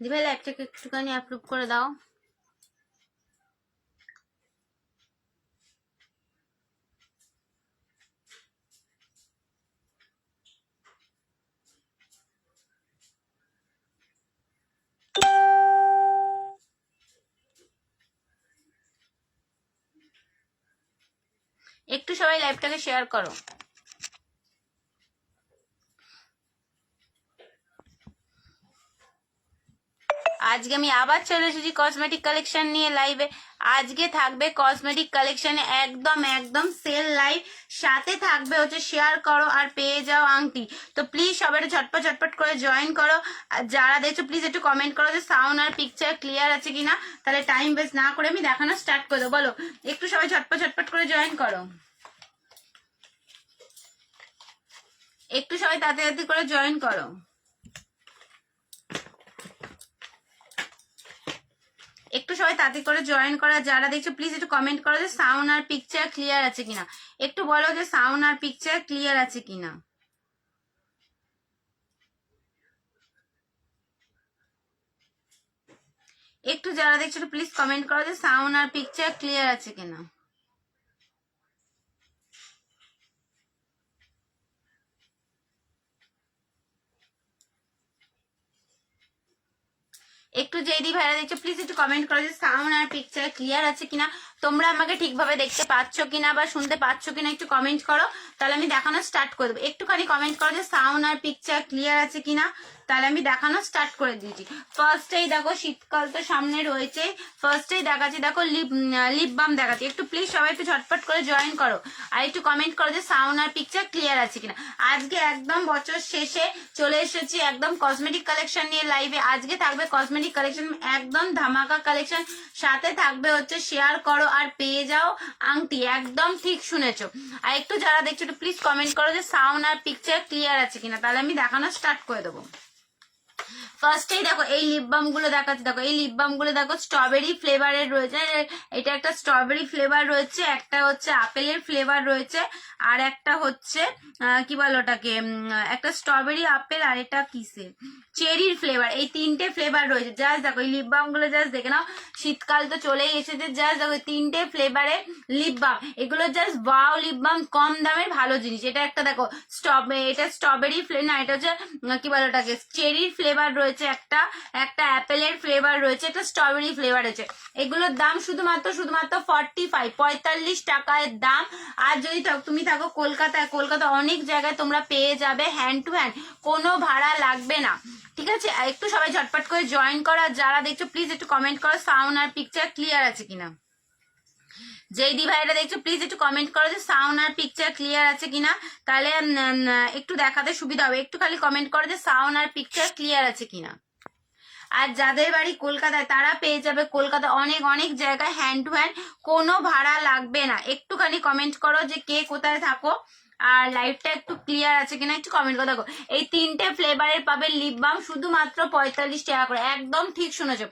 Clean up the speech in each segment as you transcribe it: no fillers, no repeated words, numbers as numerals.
দিভাই লাইভটাকে একটুখানি অ্যাপ্রুভ করে দাও। একটু সবাই লাইভটাকে শেয়ার করো। আজকে আমি আবার চলে এসেছি কসমেটিক কালেকশন নিয়ে লাইভে। আজকে থাকবে কসমেটিক কালেকশনে একদম একদম সেল লাইভ, সাথে থাকবে হচ্ছে শেয়ার করো আর পেয়ে যাও আংটি। তো প্লিজ সবাই ঝটপট ঝটপট করে জয়েন করো। আর যারা দেখছো প্লিজ একটু কমেন্ট করো যে সাউন্ড আর পিকচার ক্লিয়ার আছে কিনা, তাহলে টাইম ওয়েস্ট না করে আমি দেখানো স্টার্ট করে দেবো। বলো একটু সবাই ঝটপট ঝটপট করে জয়েন করো, একটু সবাই তাড়াতাড়ি করে জয়েন করো। একটু সবাই তাড়াতাড়ি করে জয়েন করা। যারা দেখছো প্লিজ একটু কমেন্ট করো যে সাউন্ড আর পিকচার ক্লিয়ার আছে কিনা। একটু বলো যে সাউন্ড আর পিকচার ক্লিয়ার আছে কিনা। একটু যারা দেখছো প্লিজ কমেন্ট করো যে সাউন্ড আর পিকচার ক্লিয়ার আছে কিনা। একটু যেদি ভাইরা দেখছো প্লিজ একটু কমেন্ট করো যে সাউন্ড আর পিকচার ক্লিয়ার আছে কিনা। তোমরা আমাকে ঠিকভাবে দেখতে পাচ্ছ কিনা বা শুনতে পাচ্ছ কিনা একটু কমেন্ট করো, তাহলে আমি দেখানো স্টার্ট করে দেবো। একটুখানি কমেন্ট করো যে সাউন্ড আর পিকচার ক্লিয়ার আছে কিনা, তাহলে আমি দেখানো স্টার্ট করে দিয়েছি। ফার্স্টেই দেখো শীতকাল তো সামনে রয়েছে, ফার্স্টেই দেখাচ্ছি দেখো লিপ বাম দেখাচ্ছি। একটু প্লিজ সবাই একটু ঝটপট করে জয়েন করো আর একটু কমেন্ট করো যে সাউন্ড আর পিকচার ক্লিয়ার আছে কিনা। আজকে একদম বছর শেষে চলে এসেছি একদম কসমেটিক কালেকশন নিয়ে লাইভে। আজকে থাকবে কসমেটিক কালেকশন একদম ধামাকা কালেকশন, সাথে থাকবে হচ্ছে শেয়ার করো আর পেয়ে যাও আংটি। একদম ঠিক শুনেছো। আর একটু যারা দেখছো একটু প্লিজ কমেন্ট করো যে সাউন্ড আর পিকচার ক্লিয়ার আছে কিনা, তাহলে আমি দেখানো স্টার্ট করে দেবো। ফার্স্টেই দেখো এই লিপ বাম গুলো দেখাচ্ছি। দেখো এই লিপ বাম গুলো দেখো স্ট্রবেরি ফ্লেভারের রয়েছে। এটা একটা স্ট্রবেরি ফ্লেভার রয়েছে, একটা হচ্ছে আপেলের ফ্লেভার রয়েছে, আর একটা হচ্ছে কি বলো ওটাকে, একটা স্ট্রবেরি আপেল আর এটা কিসের চেরির ফ্লেভার। এই তিনটে ফ্লেভার রয়েছে। জাস্ট দেখো এই লিপ বাম গুলো জাস্ট দেখে নাও, শীতকাল তো চলেই এসেছে। জাস্ট দেখো তিনটে ফ্লেভারে লিপ বাম, এগুলো জাস্ট ওয়াও লিপ বাম, কম দামের ভালো জিনিস। এটা একটা দেখো এটা স্ট্রবেরি ফ্লেভার না, এটা হচ্ছে কি বলে ওটাকে চেরির ফ্লেভার রয়েছে, একটা একটা অ্যাপেলের ফ্লেভার রয়েছে, একটা স্ট্রবেরি ফ্লেভার রয়েছে। এগুলোর দাম শুধুমাত্র 45 টাকায় দাম। আর যদি তুমি থাকো কলকাতায়, কলকাতা অনেক জায়গায় তোমরা পেয়ে যাবে হ্যান্ড টু হ্যান্ড, কোনো ভাড়া লাগবে না। ঠিক আছে, একটু সবাই ঝটপট করে জয়েন করো। আর যারা দেখছো প্লিজ একটু কমেন্ট করো সাউন্ড আর পিকচার ক্লিয়ার আছে কিনা। যেই দি ভাইরা দেখছো প্লিজ একটু কমেন্ট করো যে সাউন্ড আর পিকচার ক্লিয়ার আছে কিনা, তাহলে একটু দেখাতে সুবিধা হবে। একটু খালি কমেন্ট করো যে সাউন্ড আর পিকচার ক্লিয়ার আছে কিনা। আর যাদের বাড়ি কলকাতায় তারা পেয়ে যাবে কলকাতা অনেক অনেক জায়গায় হ্যান্ড টু হ্যান্ড, কোনো ভাড়া লাগবে না। একটুখানি কমেন্ট করো যে কে কোথায় থাকো আর লাইভটা একটু ক্লিয়ার আছে কিনা একটু কমেন্ট করে দেখো। এই তিনটে ফ্লেভারের পাবে লিপ বাম শুধুমাত্র 45 টাকা করে। একদম ঠিক শুনেছো,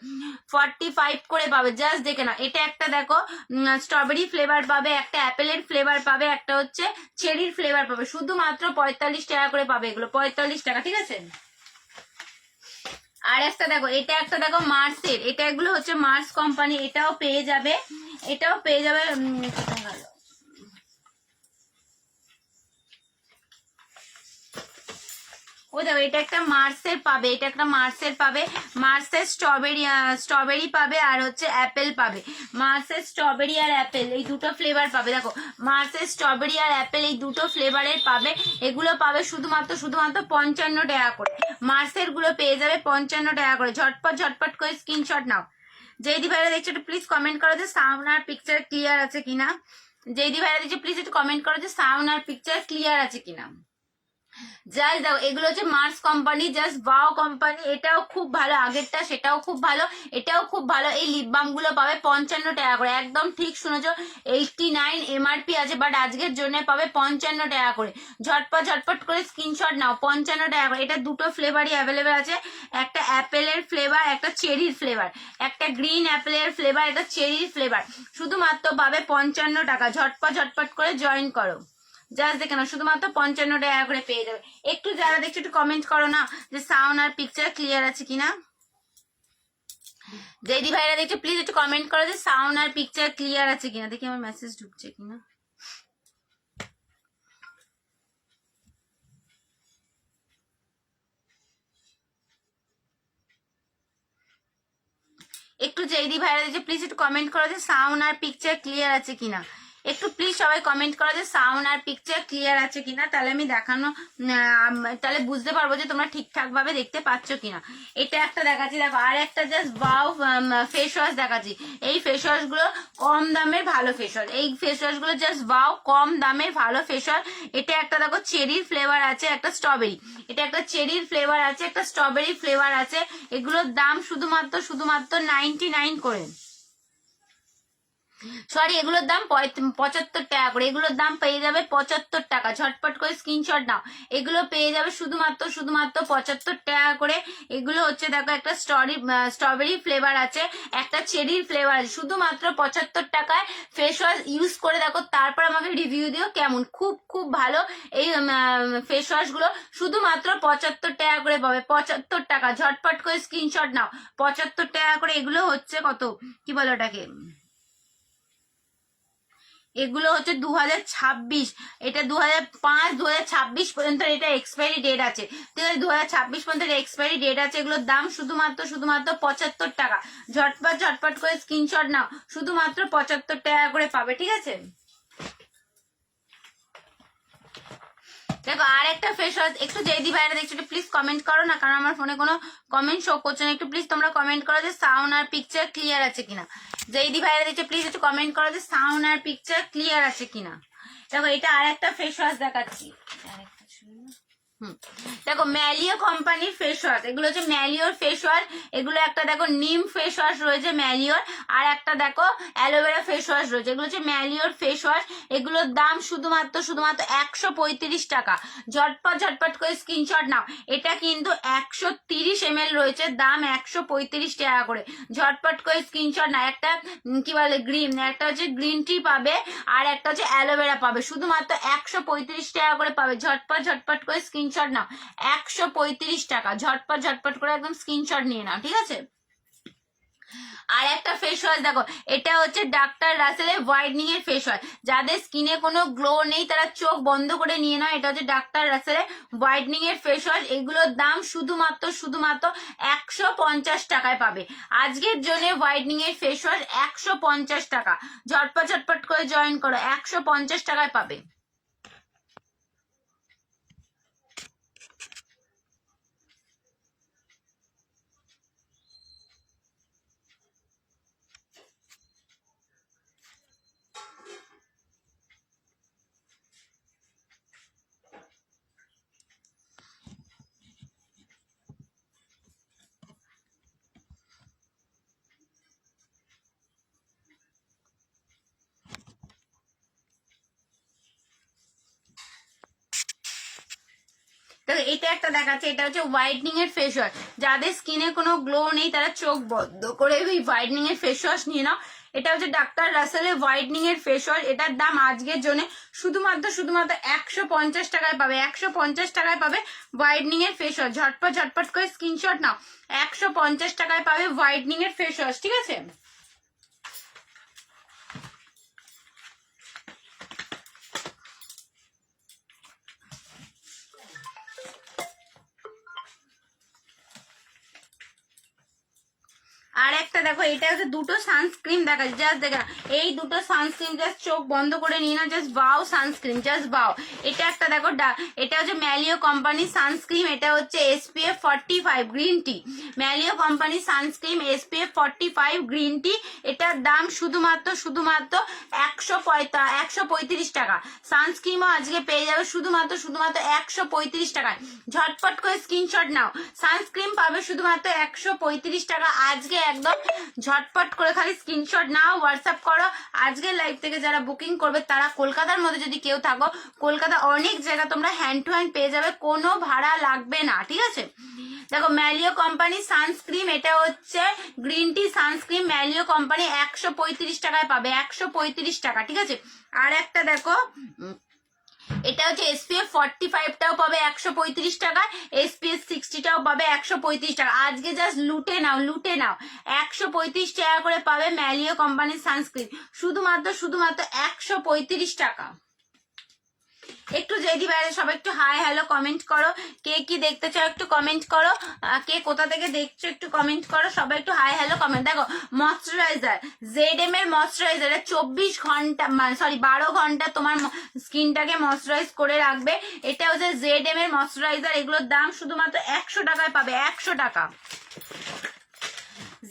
45 করে পাবে। জাস্ট দেখে না, এটা একটা দেখো স্ট্রবেরি ফ্লেভার পাবে, একটা অ্যাপেলের ফ্লেভার পাবে, একটা হচ্ছে চেরির ফ্লেভার পাবে। শুধুমাত্র 45 টাকা করে পাবে এগুলো, 45 টাকা। ঠিক আছে, আর একটা দেখো এটা একটা দেখো মার্সের, এটা এগুলো হচ্ছে মার্স কোম্পানি, এটাও পেয়ে যাবে, এটাও পেয়ে যাবে। ও দেখো এটা একটা মার্সের পাবে, এটা একটা মার্সের পাবে, মার্সের স্ট্রবেরি পাবে আর হচ্ছে অ্যাপেল পাবে। মার্সের স্ট্রবেরি আর অ্যাপেল এই দুটো ফ্লেভার পাবে। দেখো মার্সের স্ট্রবেরি আর অ্যাপেল এই দুটো ফ্লেভারের পাবে। এগুলো পাবে শুধুমাত্র 55 টাকা করে। মার্সের গুলো পেয়ে যাবে 55 টাকা করে। ঝটপট ঝটপট করে স্ক্রিনশট নাও। যেই দি ভাইরা দেখছো একটু প্লিজ কমেন্ট করো যে সাউন্ড আর পিকচার ক্লিয়ার আছে কিনা। যেই দি ভাইরা দেখছো প্লিজ একটু কমেন্ট করো যে সাউন্ড আর পিকচার ক্লিয়ার আছে কিনা। জাস্ট দাও, এগুলো হচ্ছে Mars company, just wow company. এটাও খুব ভালো, আগেরটা সেটাও খুব ভালো, এটাও খুব ভালো। এই লিপ বাম গুলো পাবে 55 টাকা করে। একদম ঠিক শুনেছো, 89 এমআরপি আছে, বাট আজকের জন্য পাবে 55 টাকা করে। ঝটপট ঝটপট করে স্ক্রিনশট নাও, 55 টাকা করে। এটা দুটো ফ্লেভারই অ্যাভেলেবেল আছে, একটা অ্যাপেলের ফ্লেভার, একটা চেরির ফ্লেভার, একটা গ্রিন অ্যাপেলের ফ্লেভার, একটা চেরির ফ্লেভার। শুধুমাত্র পাবে 55 টাকা। ঝটপট ঝটপট করে জয়েন করো। জাস্ট দেখে না, শুধুমাত্র 55 টাকা করে পেয়ে যাবে। একটু যারা দেখছো একটু কমেন্ট করো না যে সাউন্ড আর পিকচার ক্লিয়ার আছে কিনা। যেদি ভাইরা দেখছো প্লিজ একটু কমেন্ট করো যে সাউন্ড আর পিকচার ক্লিয়ার আছে কিনা, দেখি আমার মেসেজ ঢুকছে কিনা। একটু যেদি ভাইরা দেখছো প্লিজ একটু কমেন্ট করো যে সাউন্ড আর পিকচার ক্লিয়ার আছে কিনা, একটু প্লিজ সবাই কমেন্ট করো যে সাউন্ড আর পিকচার ক্লিয়ার আছে কিনা, তাহলে আমি দেখানো তাহলে বুঝতে পারবো যে তোমরা ঠিকঠাক ভাবে দেখতে পাচ্ছ কিনা। এটা একটা দেখাচ্ছি, দেখো আর একটা জাস্ট বাও ফেস ওয়াশ দেখাচ্ছি। এই ফেস ওয়াশ গুলো কম দামের ভালো ফেস ওয়াশ, এই ফেস ওয়াশ গুলো জাস্ট বাও কম দামের ভালো ফেস ওয়াশ। এটা একটা দেখো চেরির ফ্লেভার আছে, একটা স্ট্রবেরি, এটা একটা চেরির ফ্লেভার আছে, একটা স্ট্রবেরি ফ্লেভার আছে। এগুলোর দাম শুধুমাত্র 99 করে, সরি এগুলোর দাম 75 টাকা করে, এগুলোর দাম পেয়ে যাবে 75 টাকা। ঝটপট করে স্ক্রিনশট নাও, এগুলো পেয়ে যাবে শুধুমাত্র 75 টাকা করে। এগুলো হচ্ছে দেখো একটা স্ট্রবেরি ফ্লেভার আছে, একটা চেরির ফ্লেভার আছে, শুধুমাত্র 75 টাকায়। ফেস ওয়াশ ইউজ করে দেখো, তারপর আমাকে রিভিউ দিও কেমন। খুব খুব ভালো এই ফেস ওয়াশ গুলো, শুধুমাত্র 75 টাকা করে পাবে, 75 টাকা। ঝটপট করে স্ক্রিনশট নাও, 75 টাকা করে। এগুলো হচ্ছে কত কি বলো ওটাকে, এগুলো হচ্ছে 2026, এটা 2005 2026 পর্যন্ত এটা এক্সপায়ারি ডেট আছে, ঠিক আছে? 2026 পর্যন্ত এক্সপায়ারি ডেট আছে। এগুলোর দাম শুধুমাত্র 75 টাকা। ঝটপট করে স্ক্রিনশট নাও, শুধুমাত্র 75 টাকা করে পাবে, ঠিক আছে? দেখো আর একটা ফেস ওয়াশ, একটু যেদি ভাইরা দেখছো একটু প্লিজ কমেন্ট করো না, কারণ আমার ফোনে কোনো কমেন্ট শো করছে না। একটু প্লিজ তোমরা কমেন্ট করো যে সাউন্ড আর পিকচার ক্লিয়ার আছে কিনা। যেদি ভাইরা দেখছো প্লিজ একটু কমেন্ট করো যে সাউন্ড আর পিকচার ক্লিয়ার আছে কিনা। দেখো এটা আর একটা ফেস ওয়াশ দেখাচ্ছি, দেখো ম্যালিও কোম্পানির ফেস ওয়াশ, এগুলো হচ্ছে ম্যালিওর ফেস ওয়াশ। এগুলো একটা দেখো নিম ফেস ওয়াশ রয়েছে ম্যালিওর, আর একটা দেখো অ্যালোভেরা ফেস ওয়াশ রয়েছে। এগুলো হচ্ছে ম্যালিওর ফেস ওয়াশ, এগুলোর দাম শুধুমাত্র 135 টাকা। ঝটপট করে স্ক্রিনশট নাও। এটা কিন্তু 130 ml রয়েছে, দাম 135 টাকা করে। ঝটপট করে স্ক্রিনশট নাও। একটা কি বলে গ্রিন, একটা হচ্ছে গ্রিন টি পাবে, আর একটা হচ্ছে অ্যালোভেরা পাবে, শুধুমাত্র 135 টাকা করে পাবে। ঝটপট করে স্ক্রিনশট নাও, 135 টাকা। ঝটপট করে একদম স্ক্রিনশট নিয়ে নাও, ঠিক আছে? আর একটা ফেস ওয়াশ দেখো, এটা হচ্ছে ডাক্তার রাসেলের হোয়াইটনিং এর ফেস ওয়াশ। যাদের স্কিনে কোনো গ্লো নেই তারা চোখ বন্ধ করে নিয়ে নাও, এটা হচ্ছে ডাক্তার রাসেলের হোয়াইটনিং এর ফেস ওয়াশ। এগুলোর দাম শুধুমাত্র 150 টাকায় পাবে। আজকের জন্য হোয়াইটনিং এর ফেস ওয়াশ 150 টাকা। ঝটপট করে জয়েন করো, 150 টাকায় পাবে। এটা একটা দেখাচ্ছে, এটা হচ্ছে হোয়াইটনিং এর ফেস ওয়াশ। যাদের স্কিনে কোনো গ্লো নেই তারা চোখ বন্ধ করে ওই হোয়াইটনিং এর ফেস ওয়াশ নিয়ে নাও। এটা হচ্ছে ডাক্তার রাসেলের হোয়াইটনিং এর ফেস ওয়াশ। এটার দাম আজকের জন্য শুধুমাত্র 150 টাকায় পাবে, 150 টাকায় পাবে হোয়াইটনিং এর ফেস ওয়াশ। ঝটপট করে স্ক্রিনশট নাও, 150 টাকায় পাবে হোয়াইটনিং এর ফেস ওয়াশ, ঠিক আছে? আর একটা দেখো, এটা হচ্ছে দুটো সানস্ক্রিন দেখাচ্ছি, জাস্ট দেখা এই দুটো সানস্ক্রিন, জাস্ট চোখ বন্ধ করে নিয়ে না, জাস্ট বাও সানস্ক্রিন, জাস্ট বাও। এটা একটা দেখো, এটা হচ্ছে ম্যালিও কোম্পানির সানস্ক্রিন, এটা হচ্ছে SPF 45 গ্রিন টি। ম্যালিও কোম্পানির সানস্ক্রিন SPF 45 গ্রিন টি, এটার দাম শুধুমাত্র 135 টাকা। সানস্ক্রিনও আজকে পেয়ে যাবে শুধুমাত্র 135 টাকায়। ঝটপট করে স্ক্রিনশট নাও, সানস্ক্রিন পাবে শুধুমাত্র 135 টাকা আজকে। একদম ঝটপট করে খালি স্ক্রিনশট নাও, হোয়াটসঅ্যাপ করো। আজকের লাইভ থেকে যারা বুকিং করবে তারা কলকাতার মধ্যে যদি কেউ থাকো, কলকাতা অনেক জায়গা তোমরা হ্যান্ড টু হ্যান্ড পেয়ে যাবে, কোনো ভাড়া লাগবে না, ঠিক আছে? দেখো ম্যালিও কোম্পানি সানস্ক্রিন, এটা হচ্ছে গ্রিন টি সানস্ক্রিন, ম্যালিও কোম্পানি 135 টাকায় পাবে, 135 টাকা, ঠিক আছে? আর একটা দেখো, এটা হচ্ছে SPF 45টাও পাবে 135 টাকা, SPF 60টাও পাবে 135 টাকা। আজকে জাস্ট লুটে নাও, লুটে নাও। 135 টাকা করে পাবে ম্যালিও কোম্পানির সানস্ক্রিন, শুধুমাত্র 135 টাকা। একটু যেদি বাইরে সবাই একটু হাই হ্যালো কমেন্ট করো, কে কি দেখতে চাও একটু কমেন্ট করো, কে কোথা থেকে দেখছো একটু কমেন্ট করো, সবাই একটু হাই হ্যালো কমেন্ট। দেখো ময়শ্চারাইজার, ZM এর ময়শ্চারাইজার 24 ঘন্টা সরি 12 ঘন্টা তোমার স্কিনটাকে ময়শ্চারাইজ করে রাখবে। এটা হচ্ছে ZM এর ময়শ্চারাইজার, এগুলোর দাম শুধুমাত্র 100 টাকায় পাবে, 100 টাকা।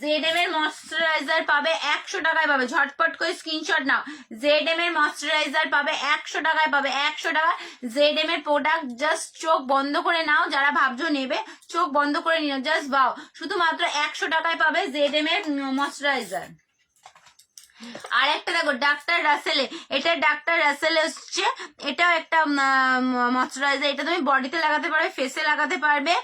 ZM এর ময়শ্চারাইজার পাবে 100 টাকায় পাবে, ঝটপট করে স্ক্রিনশট নাও। ZM এর ময়শ্চারাইজার পাবে 100 টাকায় পাবে, 100 টাকা। ZM এর প্রোডাক্ট জাস্ট চোখ বন্ধ করে নাও, যারা ভাবছো নেবে চোখ বন্ধ করে নিও, জাস্ট বাও, শুধুমাত্র 100 টাকায় পাবে ZM এর ময়শ্চারাইজার। আর একটা দেখো ডাক্তার রাসেলে, এটা ডাক্তার রাসেল হচ্ছে, এটাও একটা ময়শ্চারাইজার। এটা তুমি বডিতে লাগাতে পারবে, ফেসে লাগাতে পারবে,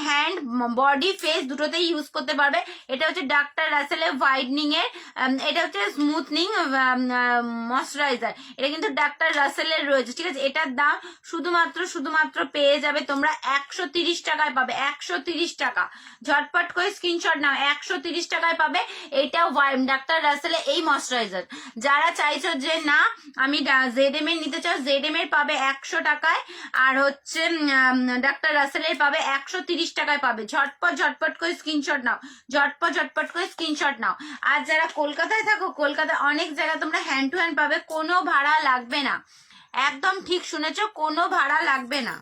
হ্যান্ড বডি ফেস দুটোতেই ইউজ করতে পারবে। এটা হচ্ছে ডাক্তার রাসেলের হোয়াইটনিং এর, এটা হচ্ছে স্মুথনিং ময়শ্চারাইজার। এটা কিন্তু ডাক্তার রাসেলের রয়েছে, ঠিক আছে। এটার দাম শুধুমাত্র পেয়ে যাবে তোমরা 130 টাকায় পাবে, 130 টাকা। ঝটপট করে স্ক্রিনশট নাও, 130 টাকায় পাবে। এইটাও ডাক্তার রাসেলের এই ময়শ্চারাইজার। যারা চাইছো যে না আমি ZM এর নিতে চাও, ZM এর পাবে 100 টাকায়, আর হচ্ছে ডাক্তার রাসেলের পাবে 130 টাকায় পাবে। ঝটপট করে স্ক্রিনশট নাও, ঝটপট করে স্ক্রিনশট নাও। আর যারা কলকাতায় থাকো, কলকাতায় অনেক জায়গায় তোমরা হ্যান্ড টু হ্যান্ড পাবে, কোনো ভাড়া লাগবে না। একদম ঠিক শুনেছো, কোনো ভাড়া লাগবে না।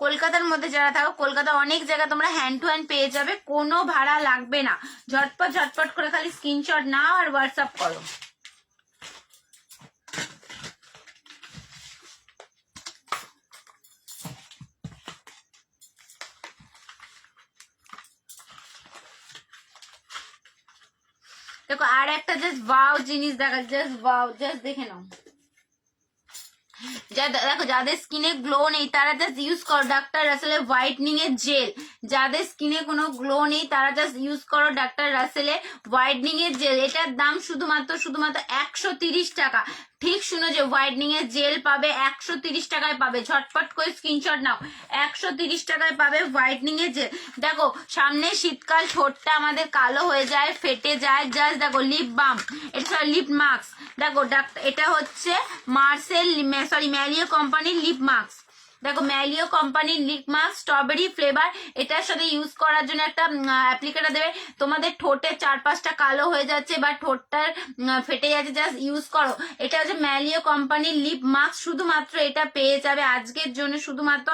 কলকাতার মধ্যে যারা থাকো, কলকাতা অনেক জায়গা তোমরা হ্যান্ড টু হ্যান্ড পেয়ে যাবে, কোনো ভাড়া লাগবে না। ঝটপট করে খালি স্ক্রিনশট নাও আর হোয়াটসঅ্যাপ করো। দেখো আর একটা জাস্ট ওয়াও জিনিস দেখা, জাস্ট ওয়াও, জাস্ট দেখে নাও। দেখো যাদের স্কিনে গ্লো নেই তারা জাস্ট ইউজ করো ডাক্তার রাসেলের হোয়াইটনিং এর জেল। যাদের স্কিনে কোনো গ্লো নেই তারা জাস্ট ইউজ করো ডাক্তার রাসেলের হোয়াইটনিং এর জেল। এটার দাম শুধুমাত্র 130 টাকা। ঠিক শুনো যে হোয়াইটনিং এর জেল পাবে 130 টাকায় পাবে। ঝটপট করে স্ক্রিনশট নাও, 130 টাকায় পাবে হোয়াইটনিং এর জেল। দেখো সামনে শীতকাল, ঠোঁটটা আমাদের কালো হয়ে যায়, ফেটে যায়, জাস্ট দেখো লিপ বাম, এটা লিপ মাস্ক। দেখো এটা হচ্ছে ম্যালিও কোম্পানির লিপ মাস্ক। দেখো ম্যালিও কোম্পানির লিপ মাস্ক স্ট্রবেরি ফ্লেভার। এটার সাথে ইউজ করার জন্য একটা অ্যাপ্লিকেটার দেবে। তোমাদের ঠোঁটের 4-5টা কালো হয়ে যাচ্ছে বা ঠোঁটটার ফেটে যাচ্ছে, জাস্ট ইউজ করো। এটা হচ্ছে ম্যালিও কোম্পানির লিপ মাস্ক, শুধুমাত্র এটা পেয়ে যাবে আজকের জন্য শুধুমাত্র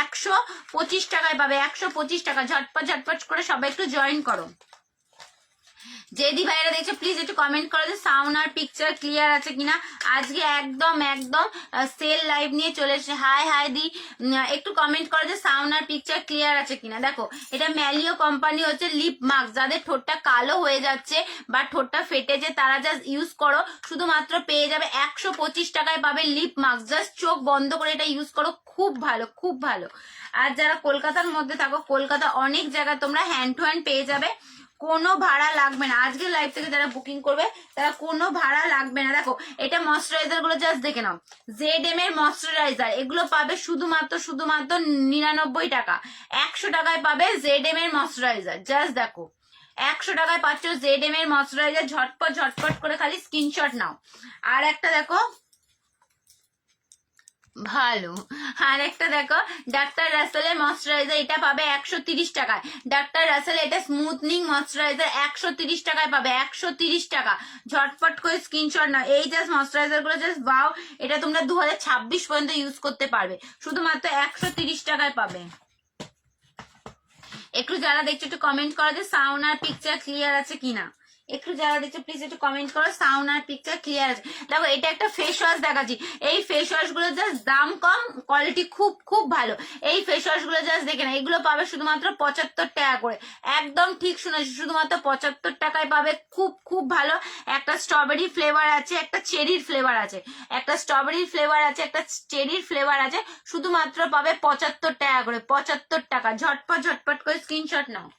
125 টাকায় পাবে, 125 টাকা। ঝটপট করে সবাই একটু জয়েন করো। যেদি ভাইরা দেখছো প্লিজ একটু কমেন্ট করো যে সাউন্ড আর পিকচার ক্লিয়ার আছে কিনা। আজকে একদম সেল লাইভ নিয়ে চলে এসে হাই দি, একটু কমেন্ট করো যে সাউন্ড আর পিকচার ক্লিয়ার আছে কিনা। দেখো এটা ম্যালিও কোম্পানি হচ্ছে লিপ মাস্ক। যাদের ঠোঁটটা কালো হয়ে যাচ্ছে বা ঠোঁটটা ফেটেছে তারা জাস্ট ইউজ করো, শুধুমাত্র পেয়ে যাবে 125 টাকায় পাবে লিপ মাস্ক। জাস্ট চোখ বন্ধ করে এটা ইউজ করো, খুব ভালো, খুব ভালো। আর যারা কলকাতার মধ্যে থাকো, কলকাতা অনেক জায়গায় তোমরা হ্যান্ড টু হ্যান্ড পেয়ে যাবে, কোনো ভাড়া লাগবে না। আজকের লাইভ থেকে যারা বুকিং করবে তারা কোনো ভাড়া লাগবে না। দেখো এটা ময়শ্চারাইজার গুলো জাস্ট দেখে নাও, ZM এর ময়শ্চারাইজার, এগুলো পাবে শুধুমাত্র 99 টাকা। 100 টাকায় পাবে ZM এর ময়শ্চারাইজার। জাস্ট দেখো 100 টাকায় পাচ্ছ ZM এর ময়শ্চারাইজার। ঝটপট করে খালি স্ক্রিনশট নাও। আর একটা দেখো ভালো, আর একটা দেখো ডাক্তার রাসেলের ময়শ্চারাইজার, এটা পাবে 130 টাকায়। ডাক্তার রাসেল এটা স্মুথনিং ময়শ্চারাইজার 130 টাকায় পাবে, 130 টাকা। ঝটপট করে স্ক্রিনশট নাও। এই জাস্ট ময়শ্চারাইজার গুলো জাস্ট বাও, এটা তোমরা 2026 পর্যন্ত ইউজ করতে পারবে, শুধুমাত্র 130 টাকায় পাবে। একটু যারা দেখছো একটু কমেন্ট করো যে সাউন্ড আর পিকচার ক্লিয়ার আছে কিনা। একটু যারা দেখছো প্লিজ একটু কমেন্ট করো সাউন্ড আর পিকচার ক্লিয়ার আছে। দেখো এটা একটা ফেস ওয়াশ দেখাচ্ছি। এই ফেস ওয়াশ গুলো জাস্ট দাম কম, কোয়ালিটি খুব ভালো। এই ফেস ওয়াশ গুলো জাস্ট দেখে না, এগুলো পাবে শুধুমাত্র 75 টাকা করে। একদম ঠিক শুনেছি, শুধুমাত্র 75 টাকায় পাবে। খুব ভালো। একটা স্ট্রবেরি ফ্লেভার আছে, একটা চেরির ফ্লেভার আছে, একটা স্ট্রবেরি ফ্লেভার আছে, একটা চেরির ফ্লেভার আছে, শুধুমাত্র পাবে 75 টাকা করে, 75 টাকা। ঝটপট করে স্ক্রিনশট নাও।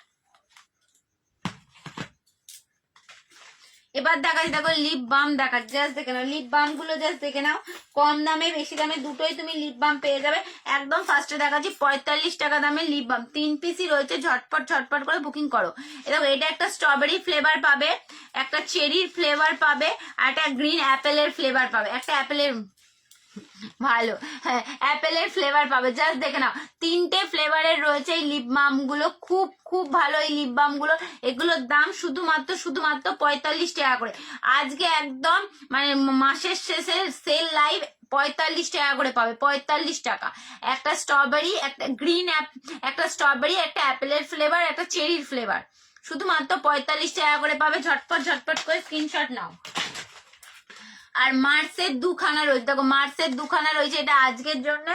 এবার দেখাচ্ছি, দেখো লিপ বাম দেখা, জাস্ট দেখে নাও লিপ বাম গুলো, জাস্ট দেখে নাও, কম দামে বেশি দামে দুটোই তুমি লিপ বাম পেয়ে যাবে। একদম ফার্স্টে দেখাচ্ছি 45 টাকা দামে লিপ বাম, 3 পিসই রয়েছে, ঝটপট ঝটপট করে বুকিং করো। দেখো এটা একটা স্ট্রবেরি ফ্লেভার পাবে, একটা চেরির ফ্লেভার পাবে, আর একটা গ্রিন অ্যাপেলের ফ্লেভার পাবে, একটা অ্যাপেলের ভালো হ্যাঁ অ্যাপেলের ফ্লেভার পাবে। জাস্ট দেখে নাও 3টে ফ্লেভারের রয়েছে এই লিপ বাম গুলো, খুব খুব ভালো এই লিপ বাম গুলো। এগুলোর দাম শুধুমাত্র 45 টাকা করে। আজকে একদম মানে মাসের শেষে সেল লাইভ 45 টাকা করে পাবে, 45 টাকা। একটা স্ট্রবেরি, একটা গ্রিন একটা স্ট্রবেরি, একটা অ্যাপেলের ফ্লেভার, একটা চেরির ফ্লেভার, শুধুমাত্র 45 টাকা করে পাবে। ঝটপট ঝটপট করে স্ক্রিনশট নাও। আর মার্সের দুখানা রয়েছে, দেখো মার্সের দুখানা রয়েছে, এটা আজকের জন্য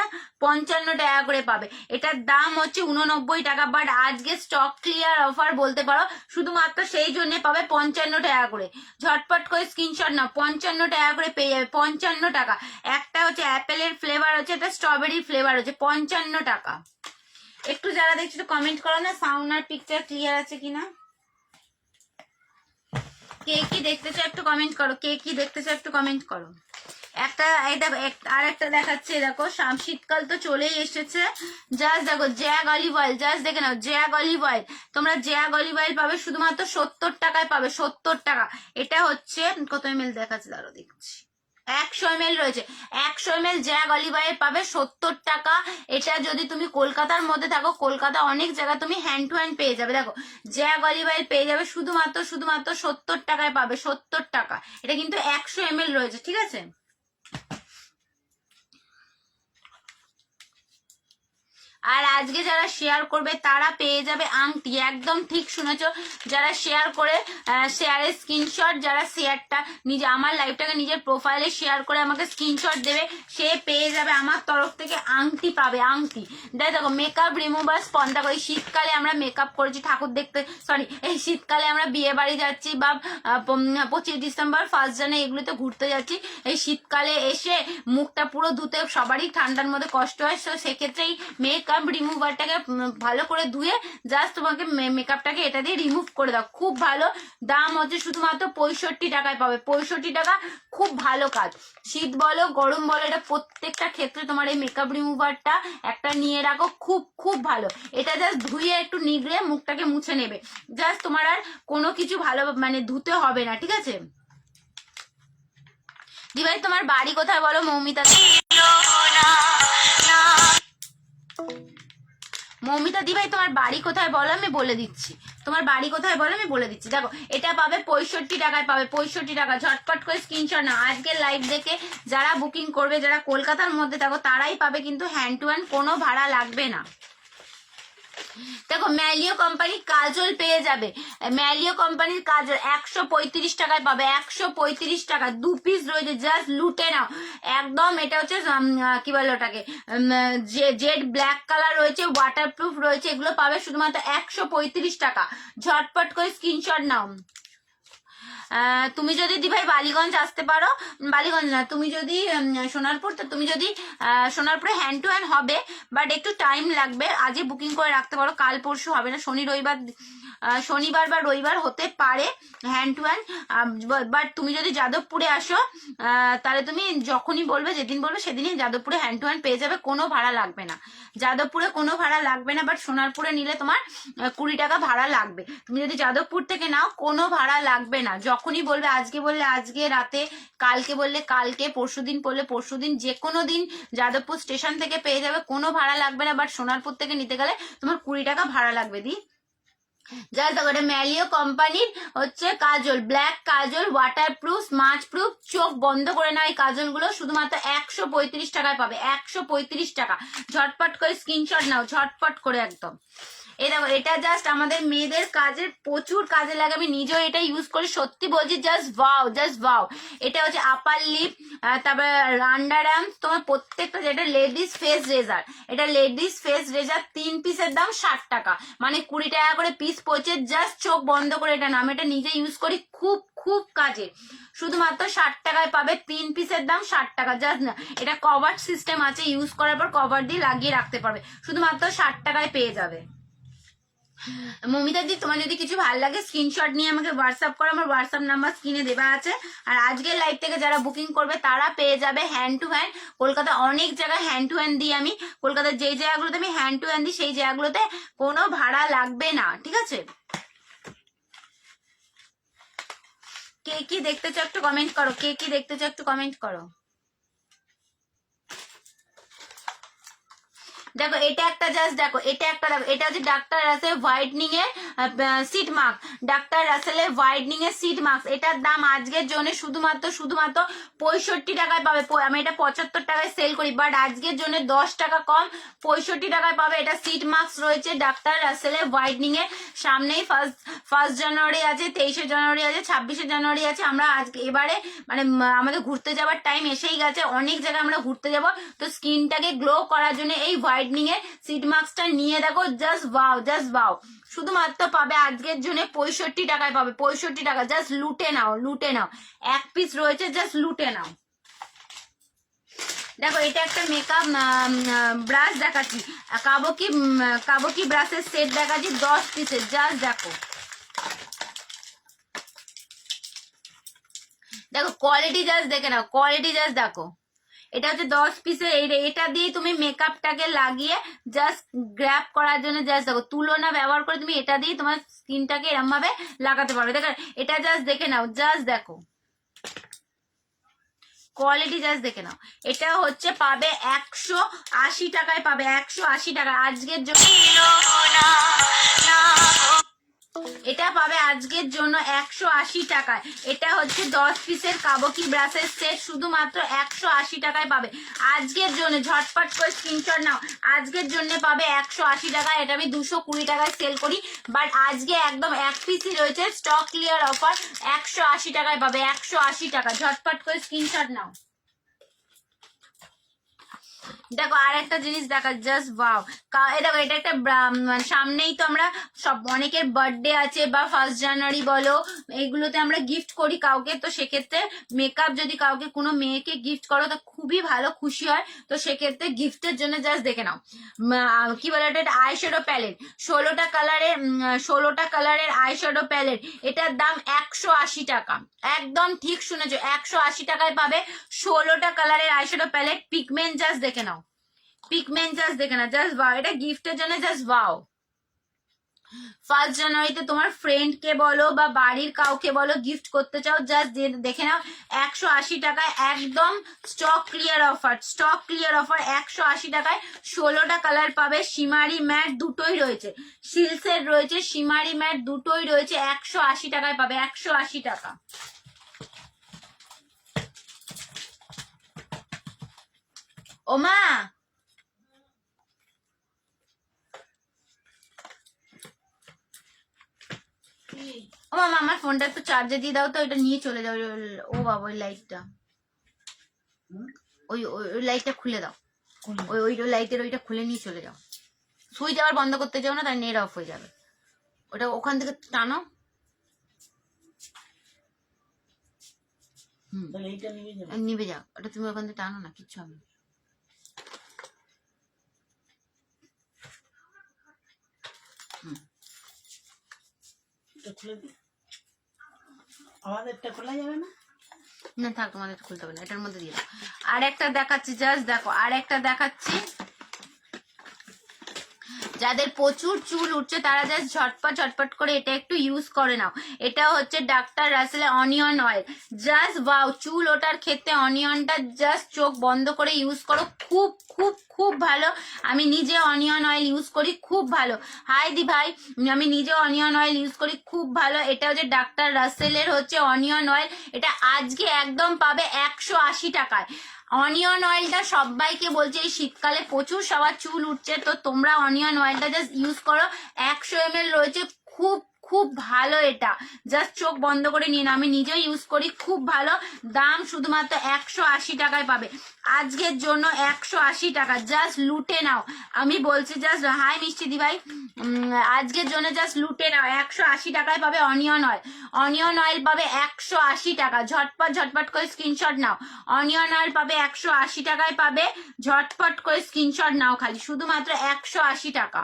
55 টাকা করে পাবে। এটার দাম হচ্ছে 89 টাকা, বাট আজকে স্টক ক্লিয়ার অফার বলতে পারো, শুধুমাত্র সেই জন্য পাবে 55 টাকা করে। ঝটপট করে স্ক্রিনশট নাও, 55 টাকা করে পেয়ে যাবে, 55 টাকা। একটা হচ্ছে অ্যাপেলের ফ্লেভার হচ্ছে, একটা স্ট্রবেরি ফ্লেভার হচ্ছে, 55 টাকা। একটু যারা দেখছো একটু কমেন্ট করো না সাউন্ড আর পিকচার ক্লিয়ার আছে কিনা। কে কি দেখতে চাও একটু কমেন্ট করো, কে কি দেখতে চাও একটু কমেন্ট করো। একটা এটা আর একটা দেখাচ্ছে, দেখো শীতকাল তো চলেই এসেছে। জাস্ট দেখো জ্যাগ অলিভ অয়েল, জাস্ট দেখে নাও জ্যাগ অলিভ অয়েল, তোমরা জ্যাগ অলিভ অয়েল পাবে শুধুমাত্র 70 টাকায় পাবে, 70 টাকা। এটা হচ্ছে কত এমএল দেখাচ্ছে, দাঁড়ো দেখছি, 100 ml রয়েছে, 100 ml জ্যাগ অলিভ অয়েল পাবে 70 টাকা। এটা যদি তুমি কলকাতার মধ্যে থাকো, কলকাতা অনেক জায়গা তুমি হ্যান্ড টু হ্যান্ড পেয়ে যাবে। দেখো জ্যাগ অলিভ অয়েল পেয়ে যাবে শুধুমাত্র 70 টাকায় পাবে, 70 টাকা। এটা কিন্তু 100 ml রয়েছে, ঠিক আছে। আর আজকে যারা শেয়ার করবে তারা পেয়ে যাবে আংটি, একদম ঠিক শুনেছো। যারা শেয়ার করে শেয়ারের স্ক্রিনশট, যারা শেয়ারটা নিজে আমার লাইভটাকে নিজের প্রোফাইলে শেয়ার করে আমাকে স্ক্রিনশট দেবে, সে পেয়ে যাবে আমার তরফ থেকে আংটি পাবে, আংটি। দেখো মেকআপ রিমুভার স্পন্দা করে, শীতকালে আমরা মেকআপ করেছি ঠাকুর দেখতে, সরি এই শীতকালে আমরা বিয়ে বাড়ি যাচ্ছি বা 25 ডিসেম্বর 1 জানুয়ারি এগুলোতে ঘুরতে যাচ্ছি, এই শীতকালে এসে মুখটা পুরো ধুতে সবারই ঠান্ডার মধ্যে কষ্ট হয়। তো সেক্ষেত্রে এই মেকআপ রিমুভারটাকে ভালো করে ধুয়ে জাস্ট তোমাকে মেকআপটাকে এটা দিয়ে রিমুভ করে দাও, খুব ভালো। দাম হচ্ছে শুধুমাত্র 65 টাকায় পাবে, 65 টাকা। খুব ভালো কাজ, শীত বলো গরম বলো, এটা প্রত্যেকটা ক্ষেত্রে তোমার এই মেকআপ রিমুভারটা একটা নিয়ে রাখো, খুব খুব ভালো। এটা জাস্ট ধুয়ে একটু নিগড়ে মুখটাকে মুছে নেবে, জাস্ট তোমার আর কোনো কিছু ভালো মানে ধুতে হবে না, ঠিক আছে। দিভাই তোমার বাড়ি কোথায় বলো মৌমিতা? মৌমিতা দিভাই তোমার বাড়ি কোথায় বলো, আমি বলে দিচ্ছি। তোমার বাড়ি কোথায় বলো, আমি বলে দিচ্ছি। দেখো এটা পাবে 65 টাকায় পাবে, 65 টাকা। ঝটপট করে স্ক্রিনশট না। আজকের লাইভ দেখে যারা বুকিং করবে, যারা কলকাতার মধ্যে থাকো তারাই পাবে, কিন্তু হ্যান্ড টু হ্যান্ড কোনো ভাড়া লাগবে না। দেখো ম্যালিও কোম্পানির কাজল পেয়ে যাবে, ম্যালিও কোম্পানির কাজল 135 টাকায় পাবে, 135 টাকা। 2 পিস রয়েছে, জাস্ট লুটে নাও একদম। এটা হচ্ছে কি বলে ওটাকে, জেড ব্ল্যাক কালার রয়েছে, ওয়াটারপ্রুফ রয়েছে, এগুলো পাবে শুধুমাত্র 135 টাকা। ঝটপট করে স্ক্রিনশট নাও। তুমি যদি দিভাই বালিগঞ্জ আসতে পারো, বালিগঞ্জ না, তুমি যদি সোনারপুর, তো তুমি যদি সোনারপুরে হ্যান্ড টু হ্যান্ড হবে, বাট একটু টাইম লাগবে। আজই বুকিং করে রাখতে পারো, কাল পরশু হবে না, শনিবার বা রবিবার হতে পারে হ্যান্ড টু হ্যান্ড। বাট তুমি যদি যাদবপুরে আসো তাহলে তুমি যখনই বলবে, যেদিন বলবে সেদিনই যাদবপুরে হ্যান্ড টু হ্যান্ড পেয়ে যাবে, কোনো ভাড়া লাগবে না। যাদবপুরে কোনো ভাড়া লাগবে না, বাট সোনারপুরে নিলে তোমার 20 টাকা ভাড়া লাগবে। তুমি যদি যাদবপুর থেকে নাও কোনো ভাড়া লাগবে না, যখনই বলবে, আজকে বললে আজকে রাতে, কালকে বললে কালকে, পরশুদিন বললে পরশুদিন, যে কোনো দিন যাদবপুর স্টেশন থেকে পেয়ে যাবে, কোনো ভাড়া লাগবে না। বাট সোনারপুর থেকে নিতে গেলে তোমার 20 টাকা ভাড়া লাগবে। দি জাস্ট দেখো এটা ম্যালিও কোম্পানির হচ্ছে কাজল, ব্ল্যাক কাজল, ওয়াটারপ্রুফ, স্মাচ প্রুফ, চোখ বন্ধ করে নাও। এই কাজলগুলো শুধুমাত্র 135 টাকায় পাবে, 135 টাকা। ঝটপট করে স্ক্রিনশট নাও, ঝটপট করে একদম। এই দেখো এটা জাস্ট আমাদের মেয়েদের কাজের প্রচুর কাজে লাগে, আমি নিজেও এটা ইউজ করি, সত্যি বলছি জাস্ট ওয়াও, জাস্ট ওয়াও। এটা হচ্ছে আপার লিপ, তারপরে আন্ডার আর্ম, তোমার প্রত্যেকটা, যেটা লেডিস ফেস রেজার, এটা লেডিস ফেস রেজার 3 পিসের দাম 60 টাকা, মানে 20 টাকা করে পিস পড়ছে। জাস্ট চোখ বন্ধ করে এটা নাম, এটা নিজে ইউজ করি, খুব খুব কাজে। শুধুমাত্র 60 টাকায় পাবে, 3 পিসের দাম 60 টাকা। জাস্ট না, এটা কভার সিস্টেম আছে, ইউজ করার পর কভার দিয়ে লাগিয়ে রাখতে পারবে, শুধুমাত্র 60 টাকায় পেয়ে যাবে। মমিতাদি তোমার যদি কিছু ভালো লাগে স্ক্রিনশট নিয়ে আমাকে হোয়াটসঅ্যাপ করো, আমার হোয়াটসঅ্যাপ নাম্বার স্ক্রিনে দেওয়া আছে। আর আজকের লাইভ থেকে যারা বুকিং করবে তারা পেয়ে যাবে হ্যান্ড টু হ্যান্ড। কলকাতা অনেক জায়গায় হ্যান্ড টু হ্যান্ড দিই আমি, কলকাতার যেই জায়গাগুলোতে আমি হ্যান্ড টু হ্যান্ড দিই সেই জায়গাগুলোতে কোনো ভাড়া লাগবে না, ঠিক আছে? কে কি দেখতে চাও একটু কমেন্ট করো, কে কি দেখতে চাও একটু কমেন্ট করো। দেখো এটা একটা জাস্ট দেখো, এটা একটা দেখো, এটা হচ্ছে ডাক্তার রাসেল হোয়াইটনিং এর সিট মার্ক, ডাক্তার রাসেলের হোয়াইটনিং এর সিট মার্কস। এটার দাম আজকের জন্য শুধুমাত্র 65 টাকায় পাবে। আমি এটা 75 টাকায় সেল করি, বাট আজকের জন্য 10 টাকা কম 65 টাকায় পাবে। এটা সিট মার্কস রয়েছে ডাক্তার রাসেলের হোয়াইটনিং এর। সামনেই ফার্স্ট জানুয়ারি আছে, 23শে জানুয়ারি আছে, 26শে জানুয়ারি আছে। আমরা আজকে এবারে মানে আমাদের ঘুরতে যাওয়ার টাইম এসেই গেছে, অনেক জায়গায় আমরা ঘুরতে যাব, তো স্কিনটাকে গ্লো করার জন্য এই হোয়াইটনিং এর সিট মাস্কটা নিয়ে দেখো, জাস্ট ওয়াও, জাস্ট ওয়াও। শুধুমাত্র পাবে আজকের জন্য 65 টাকায় পাবে, 65 টাকা। জাস্ট লুটে নাও, লুটে নাও, এক পিস রয়েছে, জাস্ট লুটে নাও। দেখো এটা একটা মেকআপ ব্রাশ দেখাচ্ছি, কাবুকি ব্রাশের সেট দেখাচ্ছি 10 পিসের, জাস্ট দেখো, দেখো কোয়ালিটি জাস্ট দেখে নাও, কোয়ালিটি জাস্ট দেখো। এটা হচ্ছে 10 পিসের, এটা দিয়ে তুমি মেকআপটাকে লাগিয়ে জাস্ট গ্র্যাব করার জন্য জাস্ট দেখো, তুলনা ব্যবহার করে তুমি এটা দিয়ে তোমার স্কিনটাকে এরম ভাবে লাগাতে পারবে। দেখো এটা জাস্ট দেখে নাও, জাস্ট দেখো কোয়ালিটি, জাস্ট দেখে নাও। এটা হচ্ছে পাবে 180 টাকায় পাবে, 180 টাকা আজকের জন্য। এটা পাবে আজকের জন্য 180 টাকায়। এটা হচ্ছে 10 পিসের কাবুকি ব্রাশের সেট, শুধুমাত্র 180 টাকায় পাবে আজকের জন্য। ঝটপট করে স্ক্রিনশট নাও, আজকের জন্য পাবে 180 টাকায়। এটা আমি 220 টাকায় সেল করি, বাট আজকে একদম এক পিসই রয়েছে, স্টক ক্লিয়ার অফার, 180 টাকায় পাবে, 180 টাকা। ঝটপট করে স্ক্রিনশট নাও। দেখো আর একটা জিনিস দেখা, জাস্ট ওয়াও। দেখো এটা একটা সামনেই তো আমরা সব অনেকের বার্থডে আছে বা 1 জানুয়ারি বলো, এগুলোতে আমরা গিফট করি কাউকে, তো সেক্ষেত্রে মেকআপ যদি কাউকে কোনো মেয়েকে গিফট করো তো খুবই ভালো খুশি হয়, তো সেক্ষেত্রে গিফটের জন্য জাস্ট দেখে নাও কি বলে এটা আইশ্যাডো প্যালেট, 16টা কালারের আইশ্যাডো প্যালেট। এটার দাম 180 টাকা, একদম ঠিক শুনেছো, 180 টাকায় পাবে 16টা কালারের আইশ্যাডো প্যালেট। পিগমেন্ট জাস্ট দেখে নাও, পিগমেন্ট জাস্ট দেখে না, জাস্ট ওয়াও। এটা গিফটের জন্য জাস্ট ওয়াও। 1 জানুয়ারিতে তোমার ফ্রেন্ডকে বলো বা বাড়ির কাউকে বলো গিফট করতে চাও, জাস্ট দেখে নাও, 180 টাকায় একদম stock clear offer, stock clear offer 180 টাকায়। 16টা কালার পাবে, শিমারি ম্যাট দুটোই রয়েছে, সিল্কের রয়েছে, শিমারি ম্যাট দুটোই রয়েছে, 180 টাকায় পাবে, 180 টাকা। ওমা ও মামা আমার ফোনটা একটু চার্জে দিয়ে দাও তো, এটা নিয়ে চলে যাও। ও বাবা ওই লাইটটা, ওই লাইটটা খুলে দাও, ওই লাইটের ওইটা খুলে নিয়ে চলে যাও। সুইচ আবার বন্ধ করতে যাও না, তাই নেট অফ হয়ে যাবে। ওটা ওখান থেকে টানো, নিবে যাও, ওটা তুমি ওখান থেকে টানো না, কিচ্ছু হবে না। আমাদেরটা খোলা যাবে না, না থাক, তোমাদের খুলতে হবে না, এটার মধ্যে দিয়ে দাও। আর একটা দেখাচ্ছি, জাস্ট দেখো, আর একটা দেখাচ্ছি। যাদের প্রচুর চুল উঠছে তারা জাস্ট ঝটপট করে এটা একটু ইউজ করে নাও। এটা হচ্ছে ডাক্তার রাসেলের অনিয়ন অয়েল, জাস্ট ওয়াও। চুল ওঠার ক্ষেত্রে অনিয়নটা জাস্ট চোখ বন্ধ করে ইউজ করো, খুব খুব খুব ভালো। আমি নিজে অনিয়ন অয়েল ইউজ করি, খুব ভালো। হাই দি ভাই, আমি নিজে অনিয়ন অয়েল ইউজ করি, খুব ভালো। এটা হচ্ছে ডাক্তার রাসেলের হচ্ছে অনিয়ন অয়েল। এটা আজকে একদম পাবে 180 টাকায়। অনিয়ন অয়েলটা সবাইকে বলছে এই শীতকালে প্রচুর সবার চুল উঠছে, তো তোমরা অনিয়ন অয়েলটা জাস্ট ইউজ করো। 100 ml রয়েছে, খুব খুব ভালো। এটা জাস্ট চোখ বন্ধ করে নিন, আমি নিজেও ইউজ করি, খুব ভালো। দাম শুধুমাত্র 180 টাকায় পাবে আজকের জন্য, 180 টাকা। জাস্ট লুটে নাও, আমি বলছি জাস্ট। হাই মিষ্টি দি ভাই, আজকের জন্য জাস্ট লুটে নাও, 180 টাকায় পাবে অনিয়ন অয়েল। অনিয়ন অয়েল পাবে 180 টাকা। ঝটপট করে স্ক্রিনশট নাও। অনিয়ন অয়েল পাবে 180 টাকায় পাবে, ঝটপট করে স্ক্রিনশট নাও, খালি শুধুমাত্র 180 টাকা।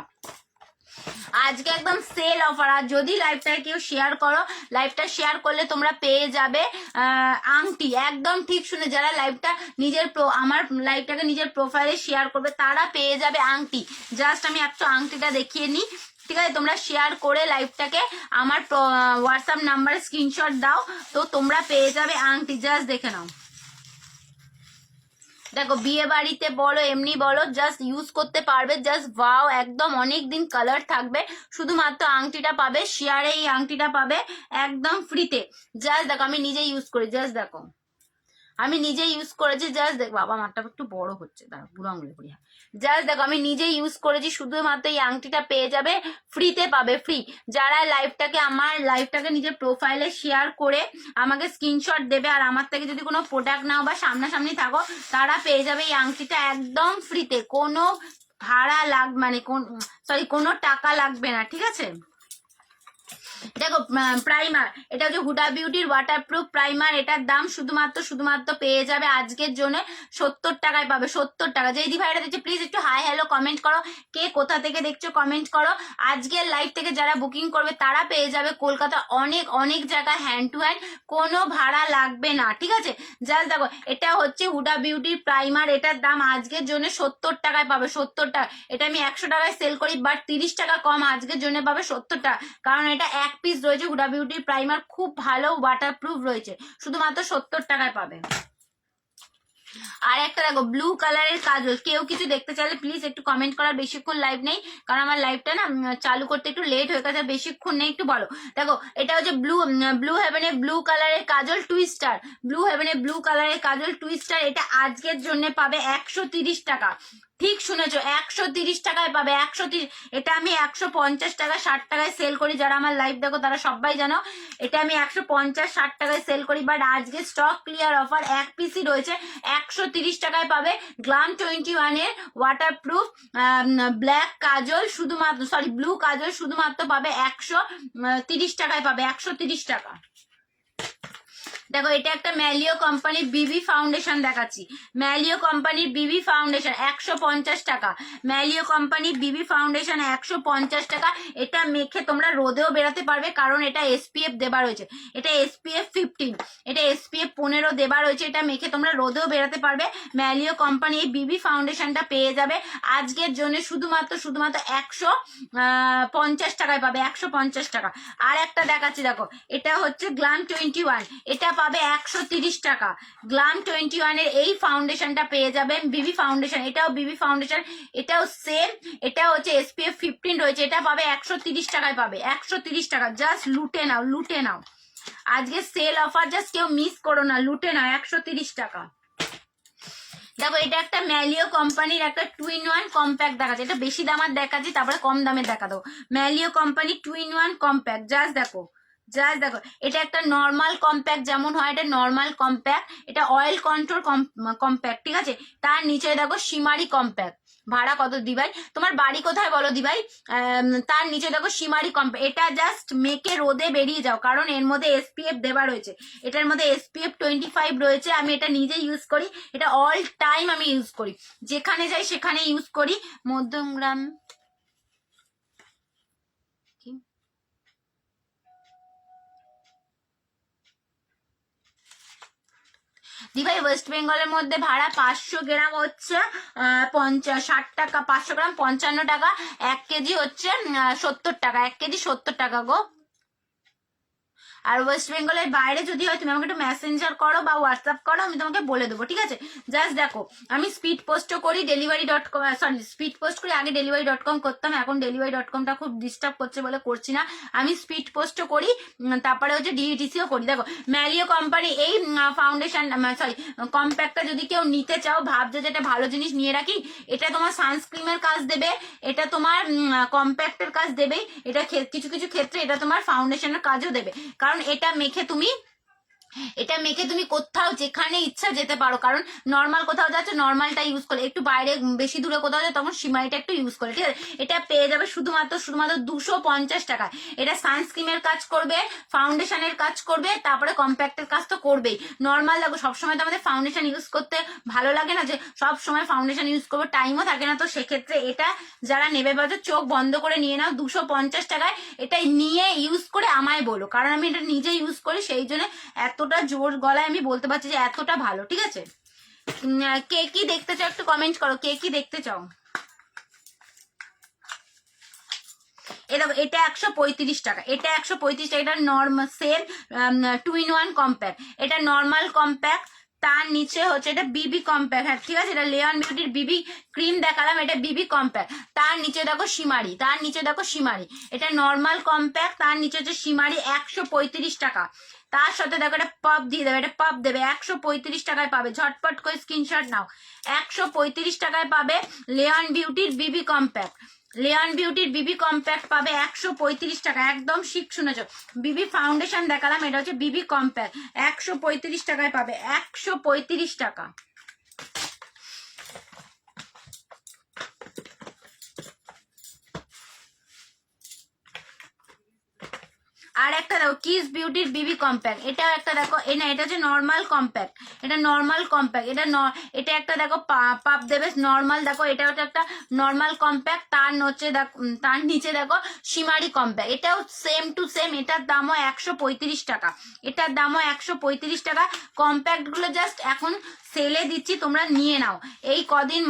আজকে একদম সেল অফার। আর যদি লাইভটা কেউ শেয়ার করো, লাইভটা শেয়ার করলে তোমরা পেয়ে যাবে আংটি। একদম ঠিক শুনে, যারা লাইভটা নিজের আমার লাইভটাকে নিজের প্রোফাইলে শেয়ার করবে তারা পেয়ে যাবে আংটি। জাস্ট আমি একটু আংটিটা দেখিয়ে নিই, ঠিক আছে? তোমরা শেয়ার করে লাইভটাকে আমার হোয়াটসঅ্যাপ নাম্বারে স্ক্রিনশট দাও, তো তোমরা পেয়ে যাবে আংটি। জাস্ট দেখে নাও, দেখো বিয়ে বাড়িতে বলো এমনি বলো জাস্ট ইউজ করতে পারবে। জাস্ট ওয়াও, একদম অনেক দিন কালার থাকবে। শুধুমাত্র আংটিটা পাবে শেয়ারে, এই আংটিটা পাবে একদম ফ্রিতে। জাস্ট দেখো আমি নিজে ইউজ করি, জাস্ট দেখো আমি নিজে ইউজ করেছি। জাস্ট দেখো, বাবা মারটা একটু বড় হচ্ছে, দাঁড়া বুড়ো আঙুলে করি। জাস্ট দেখো আমি নিজে ইউজ করেছি, শুধুমাত্র এই আংটিটা পেয়ে যাবে ফ্রিতে পাবে, ফ্রি। যারা আমার লাইভটাকে নিজের প্রোফাইলে শেয়ার করে আমাকে স্ক্রিনশট দেবে, আর আমার থেকে যদি কোনো প্রোডাক্ট নাও বা সামনাসামনি থাকো, তারা পেয়ে যাবে এই আংটিটা একদম ফ্রিতে। কোনো ভাড়া মানে কোনো টাকা লাগবে না, ঠিক আছে? দেখো প্রাইমার, এটা হচ্ছে হুডা বিউটির ওয়াটারপ্রুফ প্রাইমার। এটার দাম শুধুমাত্র পেয়ে যাবে আজকের জন্য 70 টাকায় পাবে, 70 টাকা। যেই ভাইরা দেখছে প্লিজ একটু হাই হ্যালো কমেন্ট করো, কে কোথা থেকে দেখছো কমেন্ট করো। আজকের লাইভ থেকে যারা বুকিং করবে তারা পেয়ে যাবে কলকাতা অনেক জায়গায় হ্যান্ড টু হ্যান্ড, কোনো ভাড়া লাগবে না, ঠিক আছে? জাস্ট দেখো এটা হচ্ছে হুডা বিউটির প্রাইমার, এটার দাম আজকের জন্য 70 টাকায় পাবে, 70 টাকা। এটা আমি 100 টাকায় সেল করি, বাট 30 টাকা কম আজকের জন্য পাবে 70 টাকা, কারণ এটা এক পিস রয়েছে। হুডা বিউটির প্রাইমার খুব ভালো ওয়াটারপ্রুফ রয়েছে, শুধুমাত্র 70 টাকায় পাবে। আর একটা দেখো ব্লু কালারের কাজল, কেউ কিছু দেখতে চাইলে প্লিজ একটু কমেন্ট করার, বেশিক্ষণ লাইভ নেই কারণ আমার লাইভটা না চালু করতে একটু লেট হয়ে গেছে, বেশিক্ষণ নেই, একটু বলো। দেখো এটা হচ্ছে ব্লু হেভেনে ব্লু কালারের কাজল টুইস্টার, ব্লু হেভেনে ব্লু কালারের কাজল টুইস্টার। এটা আজকের জন্য পাবে 130 টাকা, ঠিক শুনেছো 130 টাকায় পাবে, 130। এটা আমি 150 টাকা 60 টাকায় সেল করি, যারা আমার লাইভ দেখো তারা সবাই জানো এটা আমি 150-60 টাকায় সেল করি, বাট আজকে স্টক ক্লিয়ার অফার এক পিসই রয়েছে, 130 টাকায় পাবে। গ্লাম 21 এর ওয়াটারপ্রুফ ব্ল্যাক কাজল শুধুমাত্র, ব্লু কাজল শুধুমাত্র পাবে 130 টাকায় পাবে, 130 টাকা। দেখো এটা একটা ম্যালিও কোম্পানির বিবি ফাউন্ডেশন দেখাচ্ছি, ম্যালিও কোম্পানির বিবি ফাউন্ডেশন 150 টাকা, ম্যালিও কোম্পানির বিবি ফাউন্ডেশন 150 টাকা। এটা মেখে তোমরা রোদেও বেরাতে পারবে, কারণ এটা SPF দেবা রয়েছে, এটা SPF 15, এটা SPF 15 দেবা রয়েছে। এটা মেখে তোমরা রোদেও বেরাতে পারবে। ম্যালিও কোম্পানি এই বিবি ফাউন্ডেশনটা পেয়ে যাবে আজকের জন্য শুধুমাত্র 150 টাকায় পাবে, 150 টাকা। আর একটা দেখাচ্ছি, দেখো এটা হচ্ছে গ্লাম 21, এটা পাবে 130 টাকা। গ্লাম 21 এর এই ফাউন্ডেশনটা পেয়ে যাবেন, বিবি ফাউন্ডেশন, এটাও বিবি ফাউন্ডেশন, এটাও সেম, এটা হচ্ছে SPF 15 রয়েছে, এটা পাবে 130 টাকায় পাবে, 130 টাকা। জাস্ট লুটে নাও, লুটে নাও, আজকে সেল অফার, জাস্ট কেউ মিস করো না, লুটে নাও 130 টাকা। দেখো এটা একটা ম্যালিও কোম্পানির একটা 2-in-1 কম্প্যাক্ট দেখাচ্ছে, এটা বেশি দামের দেখাচ্ছি, তারপরে কম দামের দেখা দাও। ম্যালিও কোম্পানি 2-in-1 কম্প্যাক্ট, জাস্ট দেখো, জাস্ট দেখো এটা একটা নর্মাল কম্প্যাক্ট যেমন হয়, এটা নর্মাল কম্প্যাক্ট, এটা অয়েল কন্ট্রোল কম্প্যাক্ট, ঠিক আছে? তার নিচে দেখো শিমারি কম্প্যাক্ট। ভাড়া কত দিভাই, তোমার বাড়ি কোথায় বলো দিভাই? তার নিচে দেখো শিমারি কম্প্যাক্ট। এটা জাস্ট মেকে রোদে বেরিয়ে যাও, কারণ এর মধ্যে SPF দেওয়া রয়েছে, এটার মধ্যে SPF 25 রয়েছে। আমি এটা নিজে ইউজ করি, এটা অল টাইম আমি ইউজ করি, যেখানে যাই সেখানে ইউজ করি। মধ্যমগ্রাম দিভাই, ওয়েস্ট বেঙ্গলের মধ্যে ভাড়া 500 গ্রাম হচ্ছে 60 টাকা, 500 গ্রাম 55 টাকা, 1 কেজি হচ্ছে 70 টাকা, 1 কেজি 70 টাকা গো। আর ওয়েস্ট বেঙ্গলের বাইরে যদি হয় তুমি আমাকে একটু মেসেঞ্জার করো বা হোয়াটসঅ্যাপ করো, আমি তোমাকে বলে দেবো, ঠিক আছে? জাস্ট দেখো আমি স্পিড পোস্টও করি, ডেলিভারি.com, স্পিড পোস্ট করি, আগে ডেলিভারি.com করতাম, এখন ডেলিভারি.comটা খুব ডিস্টার্ব করছে বলে করছি না। আমি স্পিড পোস্টও করি, তারপরে হচ্ছে DTCও করি। দেখো ম্যালিও কোম্পানি এই ফাউন্ডেশন কম্প্যাক্টটা যদি কেউ নিতে চাও, ভাবছো যে এটা ভালো জিনিস নিয়ে রাখি, এটা তোমার সানস্ক্রিমের কাজ দেবে, এটা তোমার কম্প্যাক্টের কাজ দেবে, এটা কিছু কিছু ক্ষেত্রে এটা তোমার ফাউন্ডেশনের কাজও দেবে, কারণ এটা মেখে তুমি এটা মেখে তুমি কোথাও যেখানে ইচ্ছা যেতে পারো, কারণ নর্মাল কোথাও যাচ্ছে নর্মালটা ইউজ করে, একটু বাইরে বেশি দূরে কোথাও যায় তখন সিমাইটা একটু ইউজ করে, ঠিক আছে। এটা পেয়ে যাবে শুধুমাত্র 250 টাকায়। এটা সানস্ক্রিমের কাজ করবে, ফাউন্ডেশনের কাজ করবে, তারপরে কম্প্যাক্টের কাজ তো করবেই। নর্মাল দেখো সবসময় তো আমাদের ফাউন্ডেশন ইউজ করতে ভালো লাগে না, যে সব সময় ফাউন্ডেশন ইউজ করবো, টাইমও থাকে না। তো সেক্ষেত্রে এটা যারা নেবে বাজার চোখ বন্ধ করে নিয়ে নাও 250 টাকায়। এটাই নিয়ে ইউজ করে আমায় বলো, কারণ আমি এটা নিজে ইউজ করি, সেই জন্য এতটা জোর গলায় আমি বলতে পারছি যে এতটা ভালো, ঠিক আছে। কে কি দেখতে চাও একটু কমেন্ট করো, কে কি দেখতে চাও। এটা 135 টাকা, এটা 135 টাকা। এটা নর্মাল সেল 2-in-1 কম্প্যাক্ট, এটা নর্মাল কম্প্যাক্ট, তার নিচে হচ্ছে এটা বিবি কম্প্যাক্ট, হ্যাঁ ঠিক আছে। এটা লিওন বিউটির বিবি ক্রিম দেখালাম, এটা বিবি কম্প্যাক্ট, তার নিচে দেখো সিমারি, তার নিচে দেখো সিমারি। এটা নর্মাল কম্প্যাক্ট, তার নিচে হচ্ছে সিমারি 135 টাকা। তার সাথে দেখো এটা পাপ দিয়ে দেবে, এটা পাপ দেবে 135 টাকায় পাবে। ঝটপট করে স্ক্রিনশট নাও, 135 টাকায় পাবে লিওন বিউটির বিবি কম্প্যাক্ট। লিওন বিউটির বিবি কম্প্যাক্ট পাবে 135 টাকা, একদম ঠিক শুনেছো। বিবি ফাউন্ডেশন দেখালাম, এটা হচ্ছে বিবি কম্প্যাক্ট, 135 টাকায় পাবে, 135 টাকা। আর একটা দেখো কিস বিউটির বিবি কম্প্যাক্ট, এটা একটা দেখো না, এটা হচ্ছে নর্মাল কম্প্যাক্ট, এটা নর্মাল কম্প্যাক্ট, এটা একটা দেখো পাপ দেবে নর্মাল, দেখো এটা হচ্ছে একটা নর্মাল কম্প্যাক্ট, তার তার নিচে দেখো সিমারি কম্প্যাক্ট, এটাও সেম টু সেম। এটার দামও 135 টাকা, এটার দামও 135 টাকা। কম্প্যাক্ট গুলো জাস্ট এখন সেলে দিচ্ছি, তোমরা নিয়ে নাও। এই কদিন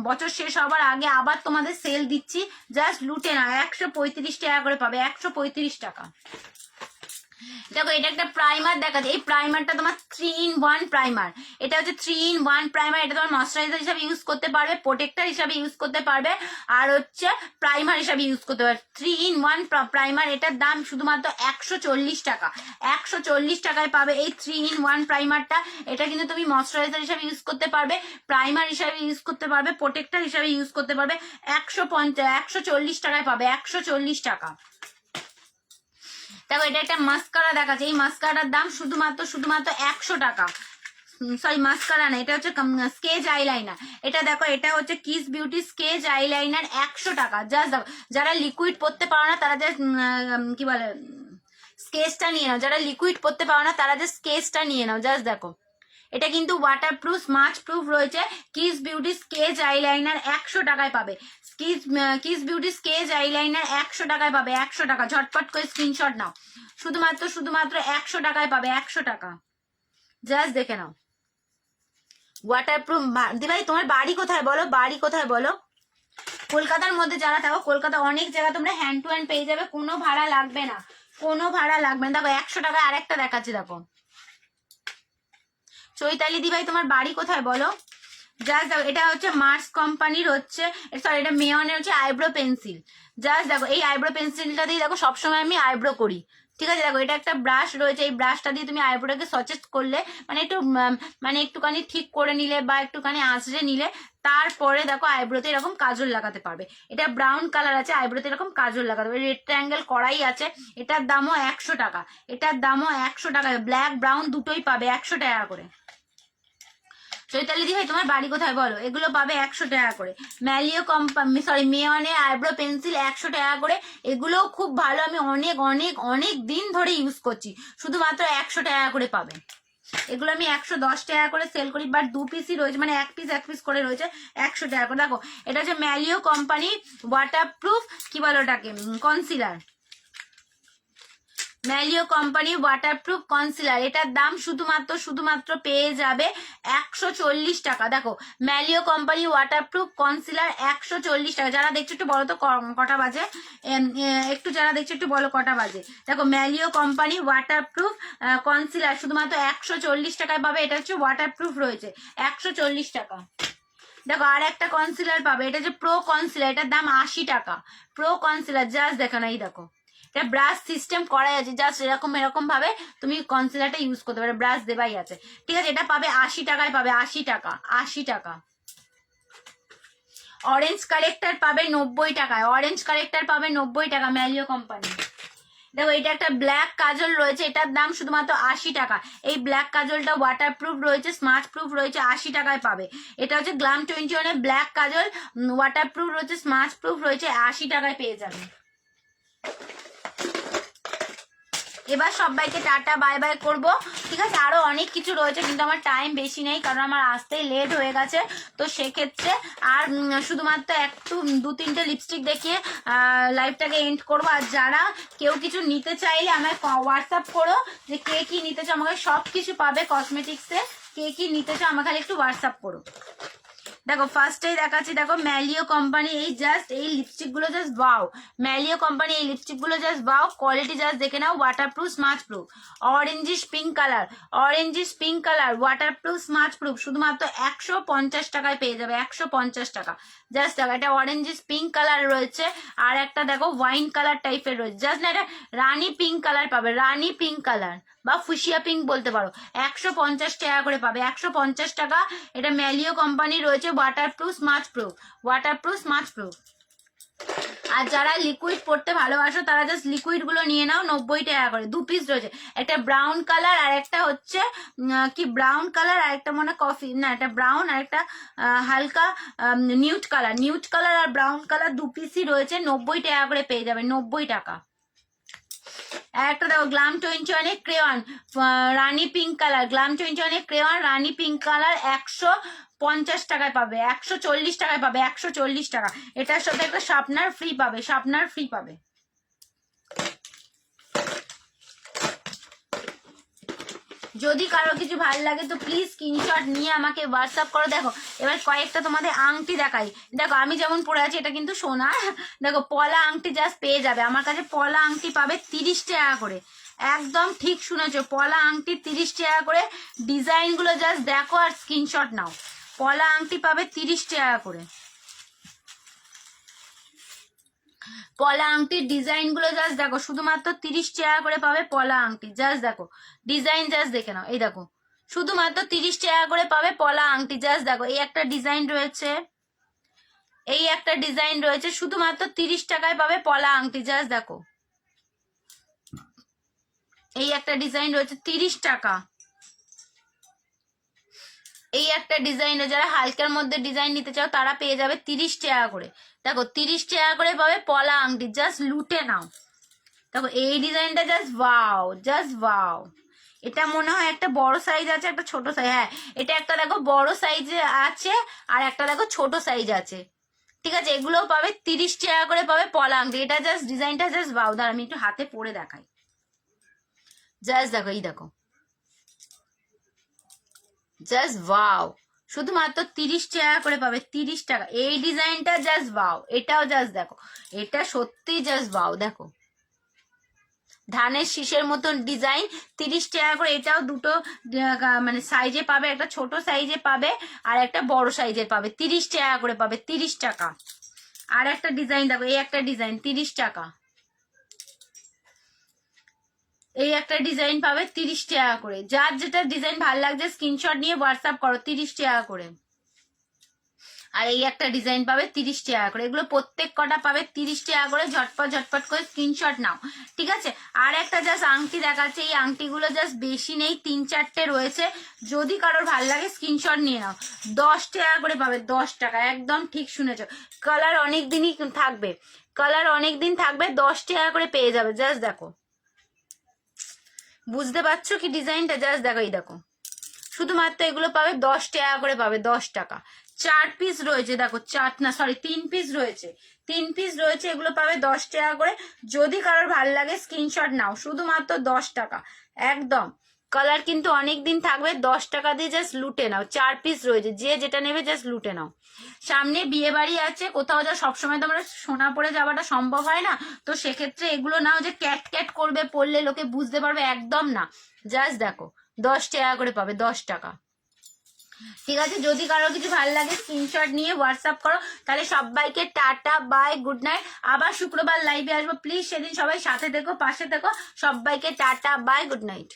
বছর শেষ হবার আগে আবার তোমাদের সেল দিচ্ছি, জাস্ট লুটে নাও। 135 টাকা করে পাবে, 135 টাকা। দেখো এটা একটা প্রাইমার দেখা যায়, এই প্রাইমারটা তোমার 3-in-1 প্রাইমার, এটা হচ্ছে 3-in-1 প্রাইমার। এটা তোমার ময়শ্চারাইজার হিসাবে ইউজ করতে পারবে, প্রোটেক্টর হিসাবে ইউজ করতে পারবে, আর হচ্ছে প্রাইমার হিসাবে ইউজ করতে পারবে। 3-in-1 প্রাইমার, এটার দাম শুধুমাত্র 140 টাকা, 140 টাকায় পাবে এই 3-in-1 প্রাইমারটা। এটা কিন্তু তুমি ময়শ্চারাইজার হিসাবে ইউজ করতে পারবে, প্রাইমার হিসাবে ইউজ করতে পারবে, প্রোটেক্টর হিসাবে ইউজ করতে পারবে। 140 টাকায় পাবে, 140 টাকা। দেখো এটা একটা মাস্কারা দেখাচ্ছে, এই মাস্কারার দাম শুধুমাত্র 100 টাকা। সরি মাস্কারা না, এটা হচ্ছে স্কেচ আইলাইনার। এটা দেখো এটা হচ্ছে কিস বিউটি স্কেচ আইলাইনার, 100 টাকা। জাস্ট দেখো, যারা লিকুইড পড়তে পারো না তারা জাস্ট কি বলে স্কেচটা নিয়ে নাও, যারা লিকুইড পড়তে পারো না তারা জাস্ট স্কেচটা নিয়ে নাও। জাস্ট দেখো এটা কিন্তু ওয়াটারপ্রুফ স্মাচ প্রুফ রয়েছে। কিস বিউটি স্কেচ আইলাইনার 100 টাকায় পাবে। কিস বিউটি স্কেচ আইলাইনার 100 টাকায় পাবে, 100 টাকা। ঝটপট করে স্ক্রিনশট নাও, শুধুমাত্র 100 টাকায় পাবে, 100 টাকা। জাস্ট দেখে নাও ওয়াটারপ্রুফ। দিভাই তোমার বাড়ি কোথায় বলো, বাড়ি কোথায় বলো? কলকাতার মধ্যে যারা থাকো, কলকাতা অনেক জায়গা তোমরা হ্যান্ড টু হ্যান্ড পেয়ে যাবে, কোনো ভাড়া লাগবে না, কোনো ভাড়া লাগবে না। দেখো 100 টাকায় আরেকটা দেখাচ্ছি, দেখো চৈতালি দিভাই তোমার বাড়ি কোথায় বলো? জাস্ট দেখো এটা হচ্ছে মার্স কোম্পানির হচ্ছে, সরি এটা মেয়নের হচ্ছে আইব্রো পেন্সিল। জাস্ট দেখো এই আইব্রো পেন্সিলটা দিয়ে দেখো সবসময় আমি আইব্রো করি, ঠিক আছে। দেখো এটা একটা ব্রাশ রয়েছে, এই ব্রাশটা দিয়ে তুমি আইব্রোটাকে সচেস্ট করলে, মানে একটু মানে একটুখানি ঠিক করে নিলে বা একটুখানি আঁচড়ে নিলে, তারপরে দেখো আইব্রোতে এরকম কাজল লাগাতে পারবে। এটা ব্রাউন কালার আছে, আইব্রোতে এরকম কাজল লাগাতে পারবে। রেক্ট্যাঙ্গেল করাই আছে, এটার দামও 100 টাকা, এটার দামও 100 টাকা। ব্ল্যাক ব্রাউন দুটোই পাবে 100 টাকা করে। চৈতালি দি ভাই তোমার বাড়ি কোথায় বলো? এগুলো পাবে 100 টাকা করে। ম্যালিও কোম্পানি সরি মেয়নের আইব্রো পেন্সিল 100 টাকা করে। এগুলোও খুব ভালো, আমি অনেক অনেক অনেক দিন ধরে ইউজ করছি, শুধুমাত্র 100 টাকা করে পাবে। এগুলো আমি 110 টাকা করে সেল করি, বাট 2 পিসই রয়েছে, মানে এক পিস করে রয়েছে 100 টাকা করে। দেখো এটা হচ্ছে ম্যালিও কোম্পানি ওয়াটারপ্রুফ কি বলো ওটাকে কনসিলার, ম্যালিও কোম্পানি ওয়াটারপ্রুফ কনসিলার। এটার দাম শুধুমাত্র পেয়ে যাবে 140 টাকা। দেখো ম্যালিও কোম্পানি ওয়াটারপ্রুফ কনসিলার 140 টাকা। যারা দেখছো একটু বলো তো কটা বাজে, একটু যারা দেখছো একটু বলো কটা বাজে। দেখো ম্যালিও কোম্পানি ওয়াটারপ্রুফ কনসিলার শুধুমাত্র 140 টাকায় পাবে। এটা হচ্ছে ওয়াটারপ্রুফ রয়েছে 140 টাকা। দেখো আর একটা কনসিলার পাবে, এটা যে প্রো কনসিলার, এটার দাম 80 টাকা। প্রো কনসিলার জাস্ট দেখো না, এই দেখো এটা ব্রাশ সিস্টেম করাই আছে, জাস্ট এরকম ভাবে তুমি কনসিলারটা ইউজ করতে পারো, ব্রাশ দেবাই আছে, ঠিক আছে। এটা পাবে 80 টাকায় পাবে, 80 টাকা, 80 টাকা। অরেঞ্জ কারেক্টার পাবে 90 টাকায়, অরেঞ্জ কারেক্টার পাবে 90 টাকা ম্যালিও কোম্পানি। দেখো এটা একটা ব্ল্যাক কাজল রয়েছে, এটার দাম শুধুমাত্র 80 টাকা। এই ব্ল্যাক কাজলটা ওয়াটারপ্রুফ রয়েছে, স্মার্ট প্রুফ রয়েছে, 80 টাকায় পাবে। এটা হচ্ছে গ্ল্যাম 21 ব্ল্যাক কাজল, ওয়াটারপ্রুফ রয়েছে, স্মার্ট প্রুফ রয়েছে, 80 টাকায় পেয়ে যাবে। এবার সবাইকে টাটা বাই বাই করব, ঠিক আছে। আরো অনেক কিছু রয়েছে কিন্তু আমার টাইম বেশি নেই, কারণ আমার আসতেই লেট হয়ে গেছে। তো সেক্ষেত্রে আর শুধুমাত্র একটু 2-3টে লিপস্টিক দেখিয়ে লাইভটাকে এন্ড করবো। আর যারা কেউ কিছু নিতে চাইলে আমায় হোয়াটসঅ্যাপ করো যে কে কি নিতে চাও, আমাকে সব কিছু পাবে কসমেটিক্সে, কে কি নিতে চাও আমাকে খালি একটু হোয়াটসঅ্যাপ করো। দেখো ফার্স্টেই দেখাচ্ছি, দেখো ম্যালিও কোম্পানি এই জাস্ট এই লিপস্টিক গুলো জাস্ট ওয়াও, ম্যালিও কোম্পানি এই লিপস্টিক গুলো জাস্ট ওয়াও, কোয়ালিটি জাস্ট দেখে নাও, waterproof smart proof, orangish pink colour, orangish pink colour, waterproof smart proof, শুধুমাত্র 150 টাকায় পেয়ে যাবে, 150 টাকা জাস্ট। দেখো এটা অরেঞ্জিশ পিঙ্ক কালার রয়েছে, আর একটা দেখো ওয়াইন কালার টাইপের রয়েছে, জাস্ট না এটা রানী পিঙ্ক কালার পাবে, রানী পিঙ্ক কালার বা ফুসিয়া পিঙ্ক বলতে পারো, 150 টাকা করে পাবে, 150 টাকা। এটা ম্যালিও কোম্পানি রয়েছে, waterproof smart proof, waterproof smart proof. আর যারা লিকুইড পড়তে ভালোবাসো তারা জাস্ট লিকুইড গুলো নিয়ে নাও, 90 টাকা করে, 2 পিস রয়েছে, একটা ব্রাউন কালার আর একটা হচ্ছে কি ব্রাউন কালার আর একটা মনে কফি না, এটা ব্রাউন আর একটা হালকা নিউট কালার, নিউট কালার আর ব্রাউন কালার 2 পিসই রয়েছে, 90 টাকা করে পেয়ে যাবে, 90 টাকা। একটা দেখো গ্ল্যাম 21 ক্রেয়ন রানী পিঙ্ক কালার, গ্ল্যাম 21 ক্রেয়ন রানী পিঙ্ক কালার 150 টাকায় পাবে, 140 টাকায় পাবে, 140 টাকা। এটার সাথে একটা শার্পনার ফ্রি পাবে, শার্পনার ফ্রি পাবে। যদি কারো কিছু ভালো লাগে তো প্লিজ স্ক্রিনশট নিয়ে আমাকে হোয়াটসঅ্যাপ করো। দেখো এবার কয়েকটা তোমাদের আংটি দেখাই, দেখো আমি যেমন পরে আছি এটা কিন্তু সোনার, দেখো পলা আংটি জাস্ট পেয়ে যাবে আমার কাছে, পলা আংটি পাবে 30 টাকা করে, একদম ঠিক শুনেছো, পলা আংটি 30 টাকা করে। ডিজাইন গুলো জাস্ট দেখো আর স্ক্রিনশট নাও, পলা আংটি পাবে 30 টাকা করে। পলা আংটির ডিজাইন গুলো জাস্ট দেখো, শুধুমাত্র 30 টাকা করে পাবে পলা আংটি, জাস্ট দেখো ডিজাইন জাস্ট দেখে নাও, এই দেখো শুধুমাত্র 30 টাকা করে পাবে পলা আংটি, জাস্ট দেখো এই একটা ডিজাইন রয়েছে, এই একটা ডিজাইন রয়েছে, শুধুমাত্র 30 টাকায় পাবে পলা আংটি, জাস্ট দেখো এই একটা ডিজাইন রয়েছে 30 টাকা। এই একটা ডিজাইন, যারা হালকার মধ্যে ডিজাইন নিতে চাও তারা পেয়ে যাবে 30 টাকা করে। দেখো 30 টাকা করে পাবে পলা আংটি, জাস্ট লুটে নাও। দেখো এই ডিজাইনটা জাস্ট ওয়াও, জাস্ট ওয়াও। এটা মনে হয় একটা বড় সাইজ আছে, একটা ছোট সাইজ, হ্যাঁ এটা একটা দেখো বড় সাইজে আছে আর একটা দেখো ছোট সাইজ আছে, ঠিক আছে। এগুলোও পাবে 30 টাকা করে পাবে পলা আংটি। এটা জাস্ট ডিজাইনটা জাস্ট ওয়াও, দাঁড়া আমি একটু হাতে পরে দেখাই, জাস্ট দেখো এই দেখো জাস্ট ওয়াও, শুধুমাত্র 30 টাকা করে পাবে, 30 টাকা। এই ডিজাইনটা জাস্ট ওয়াও, এটাও জাস্ট দেখো, এটা সত্যি জাস্ট ওয়াও। দেখো ধানের শীষের মতন ডিজাইন, 30 টাকা করে। এটাও দুটো মানে সাইজে পাবে, একটা ছোট সাইজে পাবে আর একটা বড় সাইজের পাবে, 30 টাকা করে পাবে, 30 টাকা। আর একটা ডিজাইন দেখো, এই একটা ডিজাইন 30 টাকা, এই একটা ডিজাইন পাবে 30 টাকা করে। যার যেটা ডিজাইন ভালো লাগছে স্ক্রিনশট নিয়ে হোয়াটসঅ্যাপ করো, 30 টাকা করে। আর এই একটা ডিজাইন পাবে 30 টাকা করে। এগুলো প্রত্যেক কটা পাবে 30 টাকা করে, ঝটপট ঝটপট করে স্ক্রিনশট নাও, ঠিক আছে। আর একটা জাস্ট আংটি দেখাচ্ছে, এই আংটিগুলো জাস্ট বেশি নেই, 3-4টে রয়েছে, যদি কারোর ভালো লাগে স্ক্রিনশট নিয়ে নাও, 10 টাকা করে পাবে, 10 টাকা, একদম ঠিক শুনেছো। কালার অনেক দিনই থাকবে, কালার অনেক দিন থাকবে, 10 টাকা করে পেয়ে যাবে, জাস্ট দেখো বুঝতে পারছো কি ডিজাইনটা, জাস্ট দেখো এই দেখো, শুধুমাত্র এগুলো পাবে 10 টাকা করে পাবে, 10 টাকা। 4 পিস রয়েছে, দেখো 4 না সরি 3 পিস রয়েছে, 3 পিস রয়েছে, এগুলো পাবে 10 টাকা করে। যদি কারোর ভালো লাগে স্ক্রিনশট নাও, শুধুমাত্র 10 টাকা একদম। কালার কিন্তু অনেক দিন থাকবে, 10 টাকা দিয়ে জাস্ট লুটে নাও। 4 পিস রয়েছে, যে যেটা নেবে জাস্ট লুটে নাও। সামনে বিয়ে বাড়ি আছে, কোথাও যা সবসময় তো আমরা সোনা পরে যাওয়াটা সম্ভব হয় না, তো সেক্ষেত্রে এগুলো নাও যে ক্যাট ক্যাট করবে, পরলে লোকে বুঝতে পারবে, একদম না। জাস্ট দেখো 10 টাকা করে পাবে, 10 টাকা, ঠিক আছে। যদি কারো কিছু ভালো লাগে স্ক্রিনশট নিয়ে হোয়াটসঅ্যাপ করো। তাহলে সবাইকে টাটা বাই, গুড নাইট। আবার শুক্রবার লাইভে আসবো, প্লিজ সেদিন সবাই সাথে থেকো, পাশে থেকো। সবাইকে টাটা বাই, গুড নাইট।